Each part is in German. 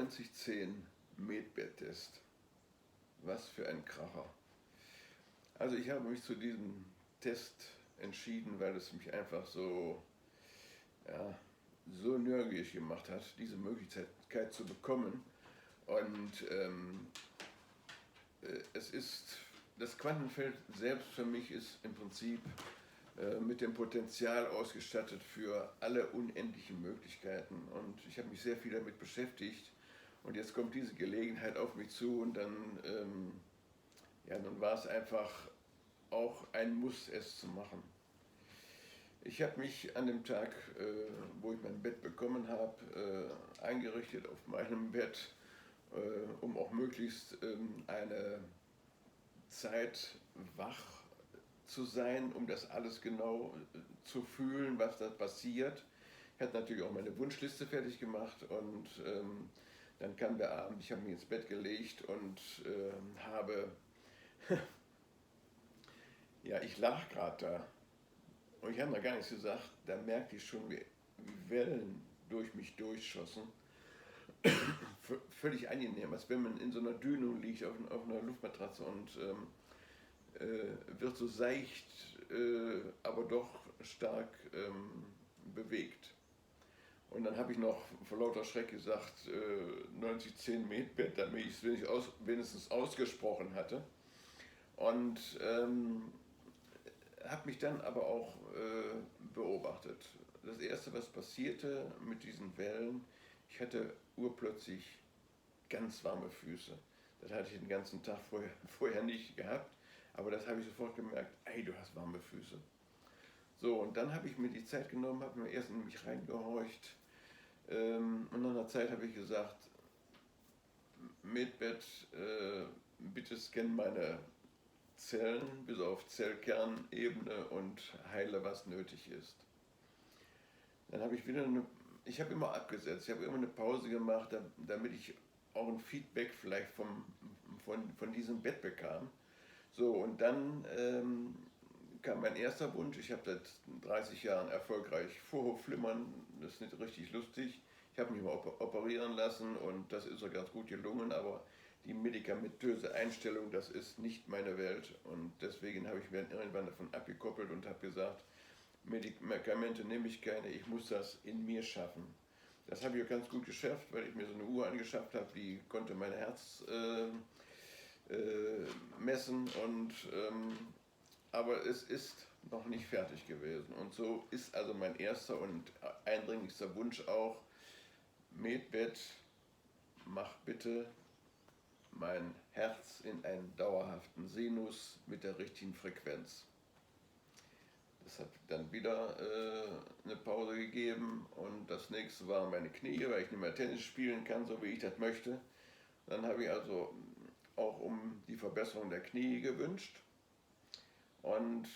9010 Medbed-Test. Was für ein Kracher. Also ich habe mich zu diesem Test entschieden, weil es mich einfach ja, so neugierig gemacht hat, diese Möglichkeit zu bekommen. Und das Quantenfeld selbst für mich ist im Prinzip mit dem Potenzial ausgestattet für alle unendlichen Möglichkeiten. Und ich habe mich sehr viel damit beschäftigt. Und jetzt kommt diese Gelegenheit auf mich zu und dann war es einfach auch ein Muss, es zu machen. Ich habe mich an dem Tag, wo ich mein Bett bekommen habe, eingerichtet auf meinem Bett, um auch möglichst eine Zeit wach zu sein, um das alles genau zu fühlen, was da passiert. Ich hatte natürlich auch meine Wunschliste fertig gemacht und dann kam der Abend, ich habe mich ins Bett gelegt und ich lag gerade da und ich habe noch gar nichts gesagt, da merkte ich schon, wie Wellen durch mich durchschossen. Völlig angenehm, als wenn man in so einer Dünung liegt auf einer Luftmatratze und wird so seicht, aber doch stark bewegt. Und dann habe ich noch vor lauter Schreck gesagt, 9010 Medbed, damit ich es wenigstens ausgesprochen hatte. Und habe mich dann aber auch beobachtet. Das erste, was passierte mit diesen Wellen, ich hatte urplötzlich ganz warme Füße. Das hatte ich den ganzen Tag vorher nicht gehabt, aber das habe ich sofort gemerkt, ey, du hast warme Füße. So, und dann habe ich mir die Zeit genommen, habe mir erst in mich reingehorcht und nach einer Zeit habe ich gesagt, Medbed, bitte scanne meine Zellen bis auf Zellkernebene und heile, was nötig ist. Dann habe ich ich habe immer abgesetzt, ich habe immer eine Pause gemacht, damit ich auch ein Feedback vielleicht von diesem Bett bekam. So, und dann kam mein erster Wunsch, ich habe seit 30 Jahren erfolgreich Vorhofflimmern, das ist nicht richtig lustig. Ich habe mich mal operieren lassen und das ist auch ganz gut gelungen, aber die medikamentöse Einstellung, das ist nicht meine Welt und deswegen habe ich mir irgendwann davon abgekoppelt und habe gesagt, Medikamente nehme ich keine, ich muss das in mir schaffen. Das habe ich auch ganz gut geschafft, weil ich mir so eine Uhr angeschafft habe, die konnte mein Herz messen aber es ist noch nicht fertig gewesen. Und so ist also mein erster und eindringlichster Wunsch auch, Medbed, mach bitte mein Herz in einen dauerhaften Sinus mit der richtigen Frequenz. Das hat dann wieder eine Pause gegeben und das nächste waren meine Knie, weil ich nicht mehr Tennis spielen kann, so wie ich das möchte. Dann habe ich also auch um die Verbesserung der Knie gewünscht. Und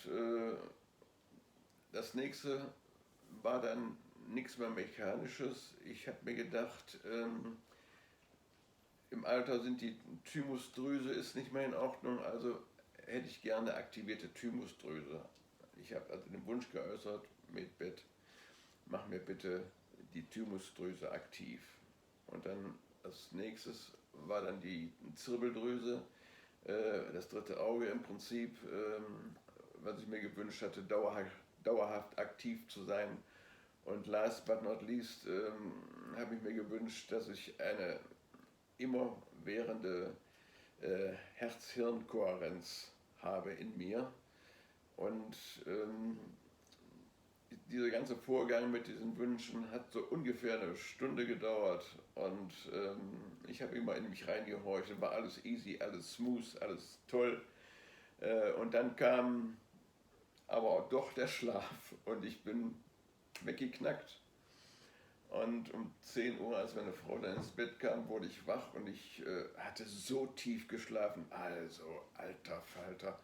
das nächste war dann nichts mehr Mechanisches. Ich habe mir gedacht, im Alter sind die Thymusdrüse ist nicht mehr in Ordnung, also hätte ich gerne aktivierte Thymusdrüse. Ich habe also den Wunsch geäußert, Medbed, mach mir bitte die Thymusdrüse aktiv. Und dann als nächstes war dann die Zirbeldrüse, das dritte Auge im Prinzip, was ich mir gewünscht hatte, dauerhaft aktiv zu sein. Und last but not least habe ich mir gewünscht, dass ich eine immerwährende Herz-Hirn-Kohärenz habe in mir. Und dieser ganze Vorgang mit diesen Wünschen hat so ungefähr eine Stunde gedauert und ich habe immer in mich reingehorcht, war alles easy, alles smooth, alles toll und dann kam aber auch doch der Schlaf und ich bin weggeknackt und um 10 Uhr, als meine Frau dann ins Bett kam, wurde ich wach und ich hatte so tief geschlafen, also alter Falter,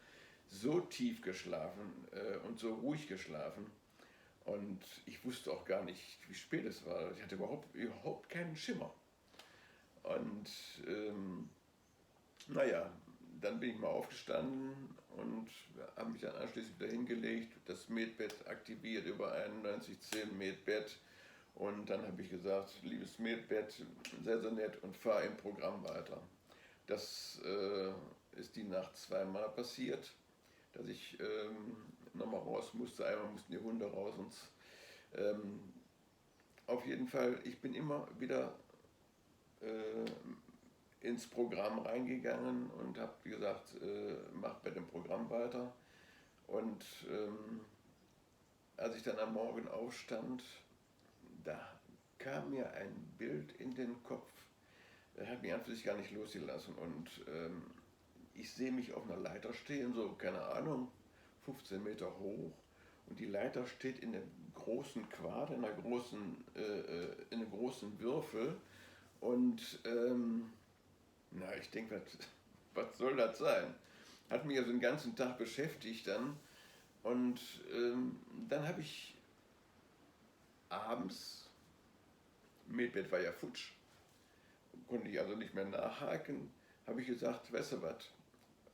so tief geschlafen und so ruhig geschlafen. Und ich wusste auch gar nicht, wie spät es war. Ich hatte überhaupt keinen Schimmer. Und dann bin ich mal aufgestanden und habe mich dann anschließend wieder hingelegt, das Medbed aktiviert über 9110 Medbed Und dann habe ich gesagt, liebes Medbett, sehr, sehr nett und fahre im Programm weiter. Das ist die Nacht zweimal passiert, dass ich nochmal raus musste. Einmal mussten die Hunde raus. Und, ähm, auf jeden Fall, ich bin immer wieder ins Programm reingegangen und habe gesagt, mach bei dem Programm weiter. Und als ich dann am Morgen aufstand, da kam mir ein Bild in den Kopf. Er hat mich an für sich gar nicht losgelassen. Und ich sehe mich auf einer Leiter stehen, so, keine Ahnung, 15 Meter hoch. Und die Leiter steht in einem großen Quad, in einem großen Würfel. Und na, ich denke, was soll das sein? Hat mich also den ganzen Tag beschäftigt dann. Und dann habe ich abends, Medbett war ja futsch, konnte ich also nicht mehr nachhaken, habe ich gesagt, weißt du was,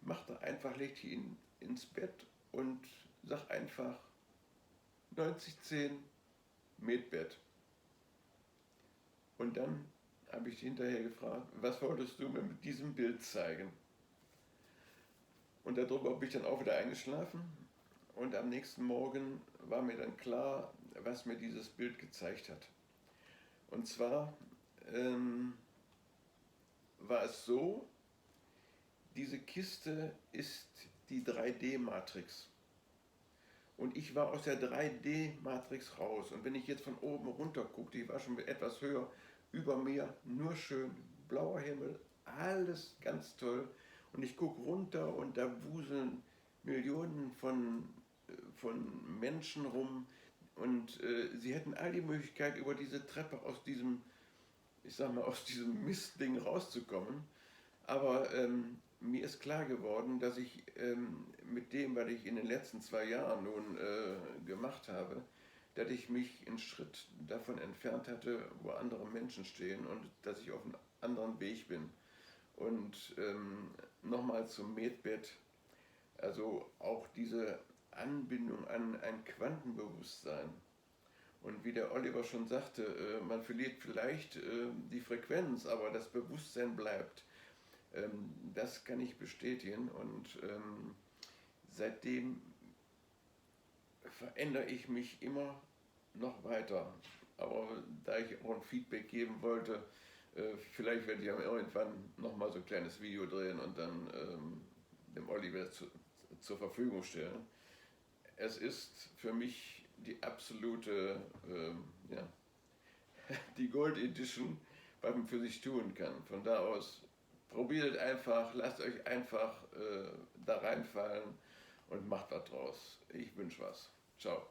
mach da einfach, leg dich ins Bett und sag einfach 90-10 Medbett. Und dann habe ich hinterher gefragt, was wolltest du mir mit diesem Bild zeigen? Und darüber bin ich dann auch wieder eingeschlafen. Und am nächsten Morgen war mir dann klar, was mir dieses Bild gezeigt hat. Und zwar war es so, diese Kiste ist die 3D-Matrix. Und ich war aus der 3D-Matrix raus. Und wenn ich jetzt von oben runter guckte, die war schon etwas höher, über mir nur schön blauer Himmel, alles ganz toll. Und ich gucke runter und da wuseln Millionen von Menschen rum. Und sie hätten all die Möglichkeit, über diese Treppe aus diesem, ich sag mal, aus diesem Mistding rauszukommen. Aber mir ist klar geworden, dass ich mit dem, was ich in den letzten 2 Jahren nun gemacht habe, dass ich mich einen Schritt davon entfernt hatte, wo andere Menschen stehen und dass ich auf einem anderen Weg bin. Und nochmal zum Medbett, also auch diese Anbindung an ein Quantenbewusstsein. Und wie der Oliver schon sagte, man verliert vielleicht die Frequenz, aber das Bewusstsein bleibt. Das kann ich bestätigen und seitdem verändere ich mich immer noch weiter. Aber da ich auch ein Feedback geben wollte, vielleicht werde ich ja irgendwann nochmal so ein kleines Video drehen und dann dem Oliver zur Verfügung stellen. Es ist für mich die absolute, ja, die Gold Edition, was man für sich tun kann. Von da aus probiert einfach, lasst euch einfach da reinfallen und macht was draus. Ich wünsche was. Ciao.